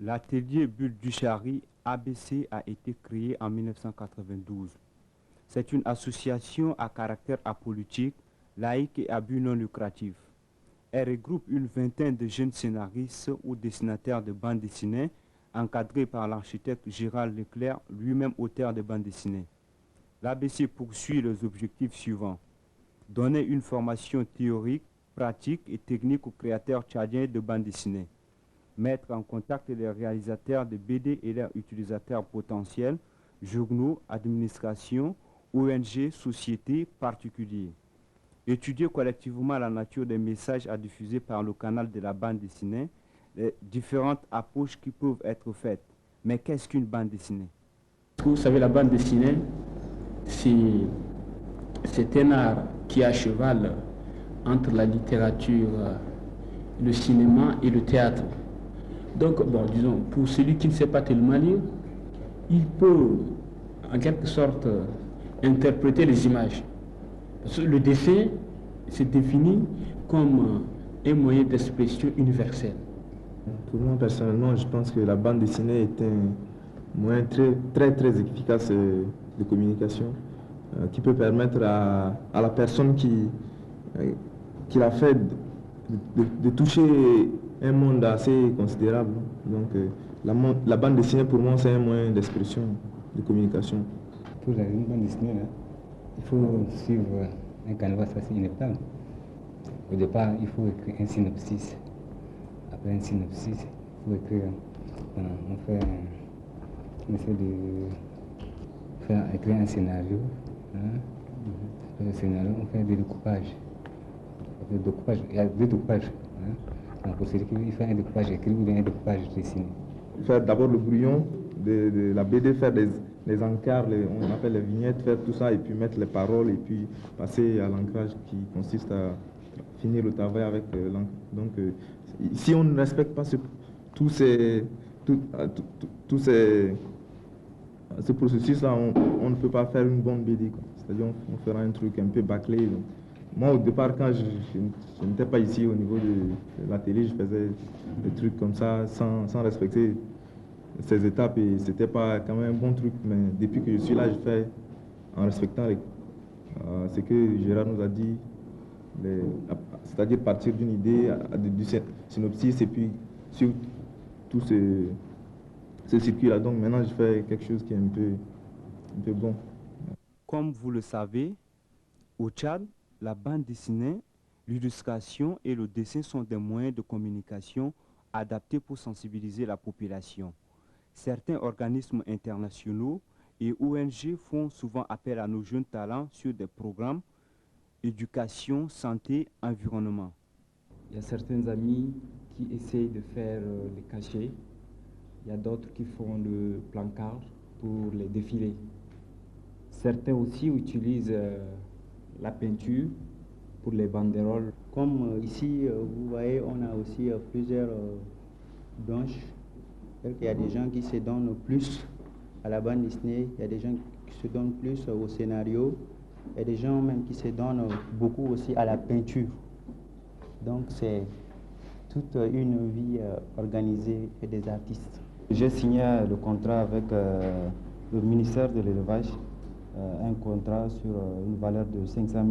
L'atelier Bulle du Chari ABC a été créé en 1992. C'est une association à caractère apolitique, laïque et à but non lucratif. Elle regroupe une vingtaine de jeunes scénaristes ou dessinateurs de bandes dessinées, encadrés par l'architecte Gérald Leclerc, lui-même auteur de bandes dessinées. L'ABC poursuit les objectifs suivants: donner une formation théorique, pratique et technique aux créateurs tchadiens de bandes dessinées, mettre en contact les réalisateurs de BD et leurs utilisateurs potentiels, journaux, administrations, ONG, sociétés, particuliers. Étudier collectivement la nature des messages à diffuser par le canal de la bande dessinée, les différentes approches qui peuvent être faites. Mais qu'est-ce qu'une bande dessinée? Vous savez, la bande dessinée, c'est un art qui est à cheval entre la littérature, le cinéma et le théâtre. Donc, bon, disons, pour celui qui ne sait pas tellement lire, il peut, en quelque sorte, interpréter les images. Parce que le dessin se définit comme un moyen d'expression universel. Pour moi, personnellement, je pense que la bande dessinée est un moyen très efficace de communication qui peut permettre à la personne qui l'a fait de toucher un monde assez considérable. Donc, la bande dessinée, pour moi, c'est un moyen d'expression, de communication. Pour une bande dessinée, là, il faut suivre un canevas assez inévitable. Au départ, il faut écrire un synopsis. Après un synopsis, il faut écrire. On essaie de écrire un scénario. Après le scénario, on fait des découpages. Il y a deux découpages. Donc, pour celui qui fait un découpage écrit ou un découpage dessiné. Faire d'abord le brouillon de la BD, faire les encarts, on appelle les vignettes, faire tout ça et puis mettre les paroles et puis passer à l'ancrage qui consiste à finir le travail avec l'encre. Donc si on ne respecte pas ce processus-là, on ne peut pas faire une bonne BD. C'est-à-dire on fera un truc un peu bâclé. Donc. Moi, au départ, quand je n'étais pas ici au niveau de la télé, je faisais des trucs comme ça sans respecter ces étapes et c'était pas quand même un bon truc. Mais depuis que je suis là, je fais en respectant ce que Gérard nous a dit, c'est-à-dire partir d'une idée, du synopsis et puis sur tout ce circuit-là. Donc maintenant, je fais quelque chose qui est un peu bon. Comme vous le savez, au Tchad, la bande dessinée, l'illustration et le dessin sont des moyens de communication adaptés pour sensibiliser la population. Certains organismes internationaux et ONG font souvent appel à nos jeunes talents sur des programmes éducation, santé, environnement. Il y a certains amis qui essayent de faire les cachets. Il y a d'autres qui font le placard pour les défilés. Certains aussi utilisent la peinture pour les banderoles. Comme ici, vous voyez, on a aussi plusieurs branches. Il y a des gens qui se donnent plus à la bande dessinée, il y a des gens qui se donnent plus au scénario, il y a des gens même qui se donnent beaucoup aussi à la peinture. Donc c'est toute une vie organisée des artistes. J'ai signé le contrat avec le ministère de l'élevage, un contrat sur une valeur de 500 000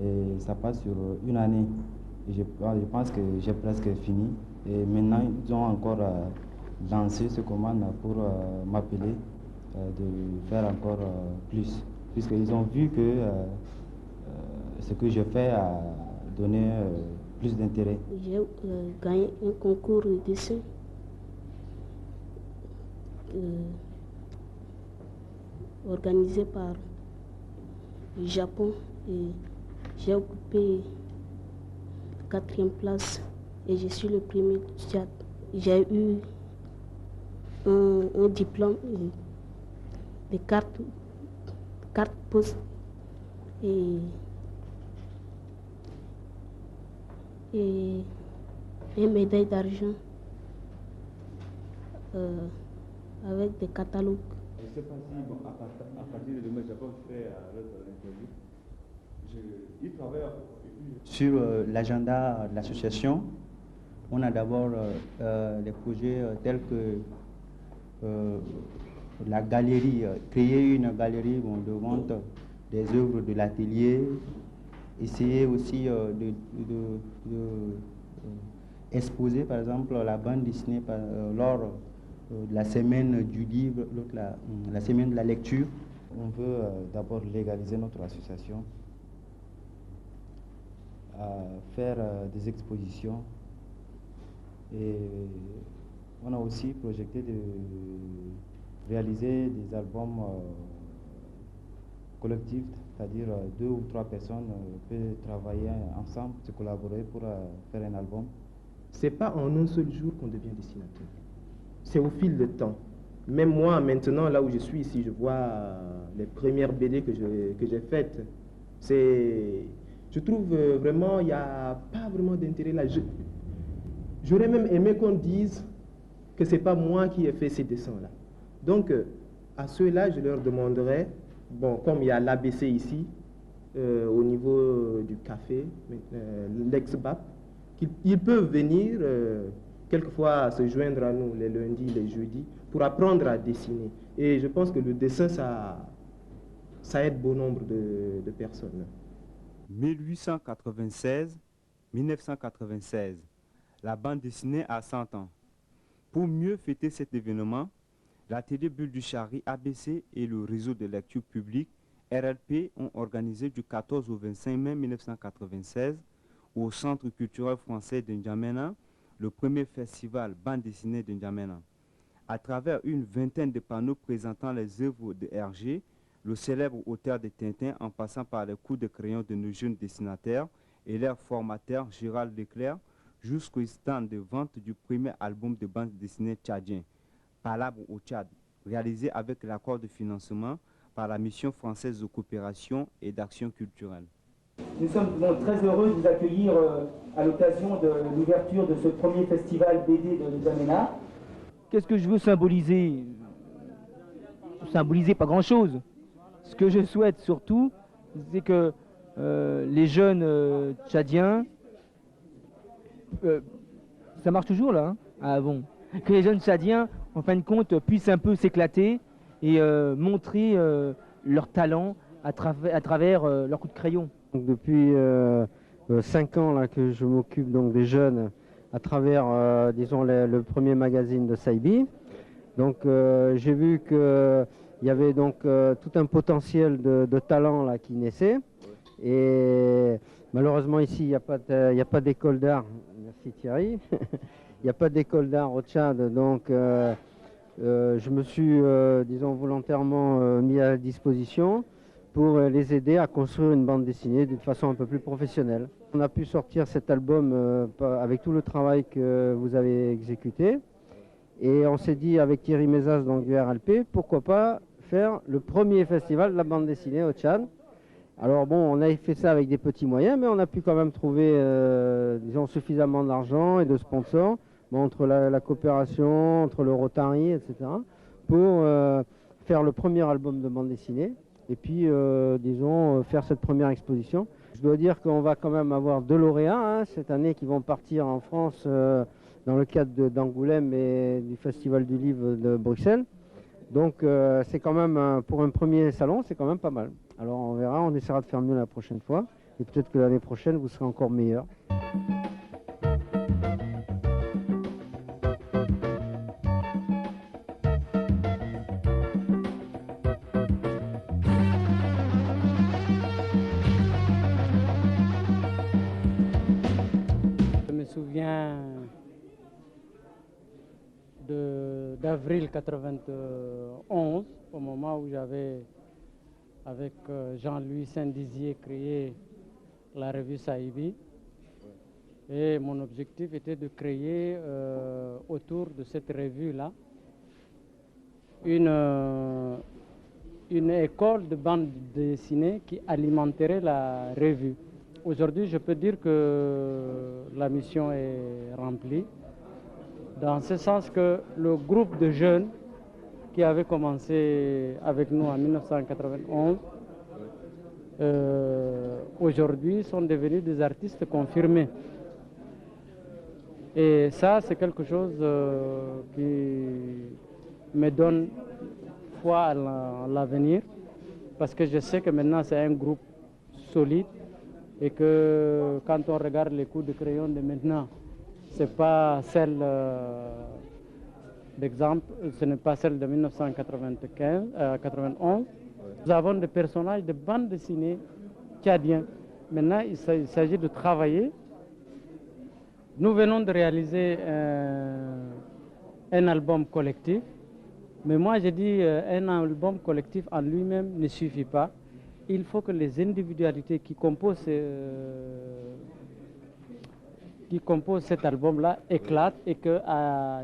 et ça passe sur une année. Et je pense que j'ai presque fini et maintenant ils ont encore lancé ce commande pour m'appeler de faire encore plus, puisqu'ils ont vu que ce que je fais a donné plus d'intérêt. J'ai gagné un concours de dessin organisé par le Japon et j'ai occupé la 4e place et je suis le premier du Tchad. J'ai eu un diplôme et des cartes post et une médaille d'argent avec des catalogues. Je ne sais pas si, bon, à partir de demain, je n'ai pas fait l'interview. Il travaille sur l'agenda de l'association. On a d'abord des projets tels que la galerie, créer une galerie de vente des œuvres de l'atelier, essayer aussi exposer par exemple la bande dessinée lors de la semaine du livre, la semaine de la lecture. On veut d'abord légaliser notre association, faire des expositions, et on a aussi projeté de réaliser des albums collectifs, c'est-à-dire 2 ou 3 personnes peuvent travailler ensemble, se collaborer pour faire un album. C'est pas en un seul jour qu'on devient dessinateur. C'est au fil du temps. Même moi, maintenant, là où je suis ici, je vois les premières BD que j'ai faites. Je trouve vraiment, il n'y a pas vraiment d'intérêt là. J'aurais même aimé qu'on dise que ce n'est pas moi qui ai fait ces dessins-là. Donc, à ceux-là, je leur demanderais, bon, comme il y a l'ABC ici, au niveau du café, l'ex-BAP, qu'ils peuvent venir quelquefois se joindre à nous les lundis, les jeudis, pour apprendre à dessiner. Et je pense que le dessin, ça aide bon nombre de personnes. 1896-1996, la bande dessinée a 100 ans. Pour mieux fêter cet événement, l'atelier Bulle du Chari, ABC et le réseau de lecture publique, RLP, ont organisé du 14 au 25 mai 1996 au Centre culturel français de N'Djamena, le premier festival bande dessinée de N'Djamena. À travers une vingtaine de panneaux présentant les œuvres de Hergé, le célèbre auteur de Tintin, en passant par les coups de crayon de nos jeunes dessinateurs et leur formateur Gérald Leclerc, jusqu'au stand de vente du premier album de bande dessinée tchadien, Palabre au Tchad, réalisé avec l'accord de financement par la mission française de coopération et d'action culturelle. Nous sommes très heureux de vous accueillir à l'occasion de l'ouverture de ce premier festival BD de N'Djamena. Qu'est-ce que je veux symboliser? Symboliser pas grand-chose. Ce que je souhaite surtout, c'est que les jeunes tchadiens, ça marche toujours là, hein? Ah bon. Que les jeunes tchadiens, en fin de compte, puissent un peu s'éclater et montrer leur talent à travers leur coup de crayon. Donc, depuis 5 ans là, que je m'occupe donc des jeunes à travers, disons, le premier magazine de Saibi. Donc j'ai vu qu'il y avait donc tout un potentiel de talent là, qui naissait. Et malheureusement ici, il n'y a pas d'école d'art. Merci Thierry. Il n'y a pas d'école d'art au Tchad. Donc je me suis, disons, volontairement mis à disposition pour les aider à construire une bande dessinée d'une façon un peu plus professionnelle. On a pu sortir cet album avec tout le travail que vous avez exécuté. Et on s'est dit avec Thierry Mézas, donc du RLP, pourquoi pas faire le premier festival de la bande dessinée au Tchad. Alors bon, on a fait ça avec des petits moyens, mais on a pu quand même trouver, disons, suffisamment d'argent et de sponsors, entre la coopération, entre le Rotary, etc., pour faire le premier album de bande dessinée. Et puis, disons, faire cette première exposition. Je dois dire qu'on va quand même avoir 2 lauréats cette année qui vont partir en France dans le cadre d'Angoulême et du Festival du Livre de Bruxelles. Donc, c'est quand même, pour un premier salon, c'est quand même pas mal. Alors, on verra, on essaiera de faire mieux la prochaine fois. Et peut-être que l'année prochaine, vous serez encore meilleurs. Je me souviens d'avril 91, au moment où j'avais, avec Jean-Louis Saint-Dizier, créé la revue Saibi. Et mon objectif était de créer autour de cette revue-là une école de bande dessinée qui alimenterait la revue. Aujourd'hui, je peux dire que la mission est remplie, dans ce sens que le groupe de jeunes qui avait commencé avec nous en 1991, aujourd'hui sont devenus des artistes confirmés. Et ça, c'est quelque chose qui me donne foi à l'avenir, parce que je sais que maintenant c'est un groupe solide et que quand on regarde les coups de crayon de maintenant, c'est pas celle d'exemple, ce n'est pas celle de 1991. Nous avons des personnages de bandes dessinées tchadiens. Maintenant, il s'agit de travailler. Nous venons de réaliser un album collectif, mais moi je dis un album collectif en lui-même ne suffit pas. Il faut que les individualités qui composent cet album-là éclatent et que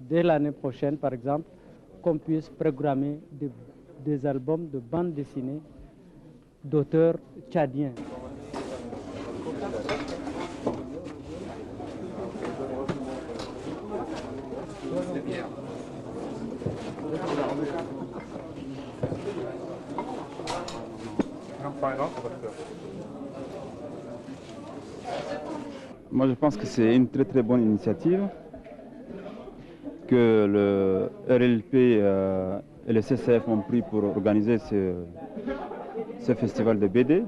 dès l'année prochaine, par exemple, qu'on puisse programmer des albums de bandes dessinées d'auteurs tchadiens. Moi, je pense que c'est une très très bonne initiative que le RLP et le CCF ont pris pour organiser ce festival de BD.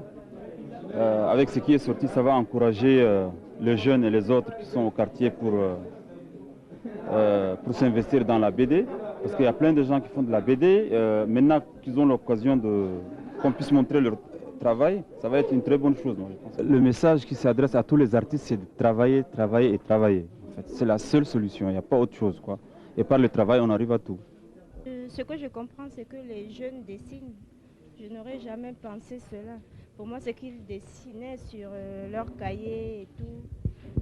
Avec ce qui est sorti, ça va encourager les jeunes et les autres qui sont au quartier pour s'investir dans la BD. Parce qu'il y a plein de gens qui font de la BD. Maintenant qu'ils ont l'occasion qu'on puisse montrer leur travail, ça va être une très bonne chose. Moi, je pense. Le message qui s'adresse à tous les artistes, c'est de travailler, travailler et travailler. En fait, c'est la seule solution, il n'y a pas autre chose, quoi. Et par le travail, on arrive à tout. Ce que je comprends, c'est que les jeunes dessinent. Je n'aurais jamais pensé cela. Pour moi, c'est qu'ils dessinaient sur leur cahier et tout.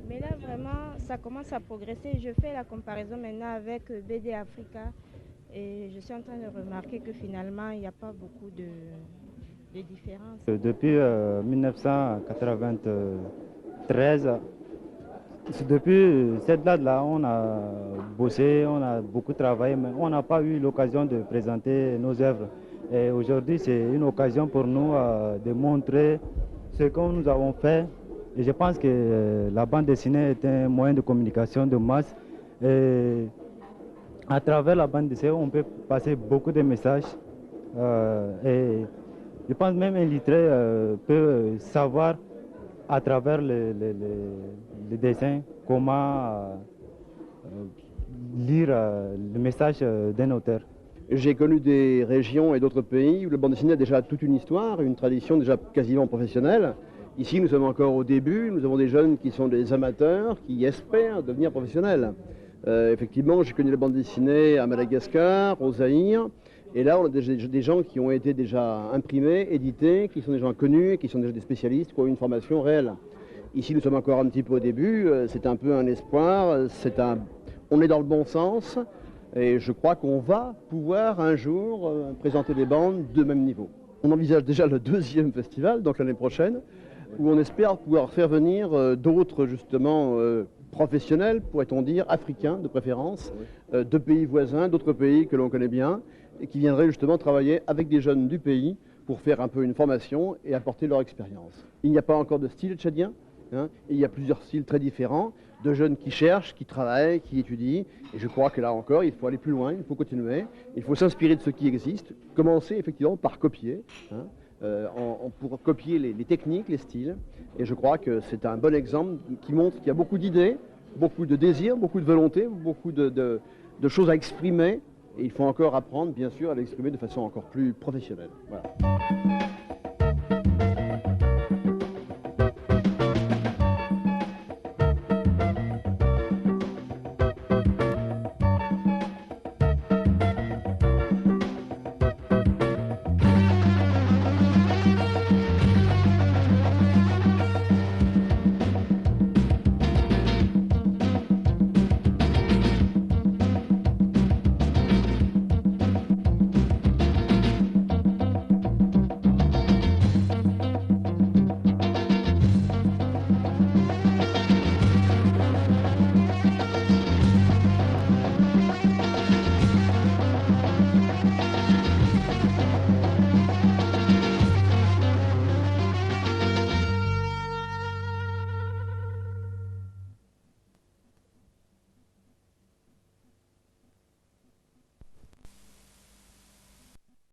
Mais là, vraiment, ça commence à progresser. Je fais la comparaison maintenant avec BD Africa. Et je suis en train de remarquer que finalement, il n'y a pas beaucoup de différence. Depuis 1993, depuis cette date-là, on a bossé, on a beaucoup travaillé, mais on n'a pas eu l'occasion de présenter nos œuvres. Et aujourd'hui, c'est une occasion pour nous de montrer ce que nous avons fait. Et je pense que la bande dessinée est un moyen de communication de masse. Et à travers la bande dessinée, on peut passer beaucoup de messages. Et je pense même un lettré peut savoir à travers les dessins comment lire le message d'un auteur. J'ai connu des régions et d'autres pays où le bande dessinée a déjà toute une histoire, une tradition déjà quasiment professionnelle. Ici, nous sommes encore au début, nous avons des jeunes qui sont des amateurs, qui espèrent devenir professionnels. Effectivement, j'ai connu la bande dessinée à Madagascar, au Zaïre, et là, on a des gens qui ont été déjà imprimés, édités, qui sont des gens connus, qui sont déjà des spécialistes, qui ont une formation réelle. Ici, nous sommes encore un petit peu au début, c'est un peu un espoir, on est dans le bon sens, et je crois qu'on va pouvoir un jour présenter des bandes de même niveau. On envisage déjà le 2e festival, donc l'année prochaine, où on espère pouvoir faire venir d'autres, justement, professionnels, pourrait-on dire, africains de préférence, de pays voisins, d'autres pays que l'on connaît bien, et qui viendraient justement travailler avec des jeunes du pays pour faire un peu une formation et apporter leur expérience. Il n'y a pas encore de style tchadien, hein, et il y a plusieurs styles très différents, de jeunes qui cherchent, qui travaillent, qui étudient, et je crois que là encore, il faut aller plus loin, il faut continuer, il faut s'inspirer de ce qui existe, commencer effectivement par copier, hein, pour copier les techniques, les styles, et je crois que c'est un bon exemple qui montre qu'il y a beaucoup d'idées, beaucoup de désirs, beaucoup de volonté, beaucoup de choses à exprimer, et il faut encore apprendre, bien sûr, à l'exprimer de façon encore plus professionnelle. Voilà.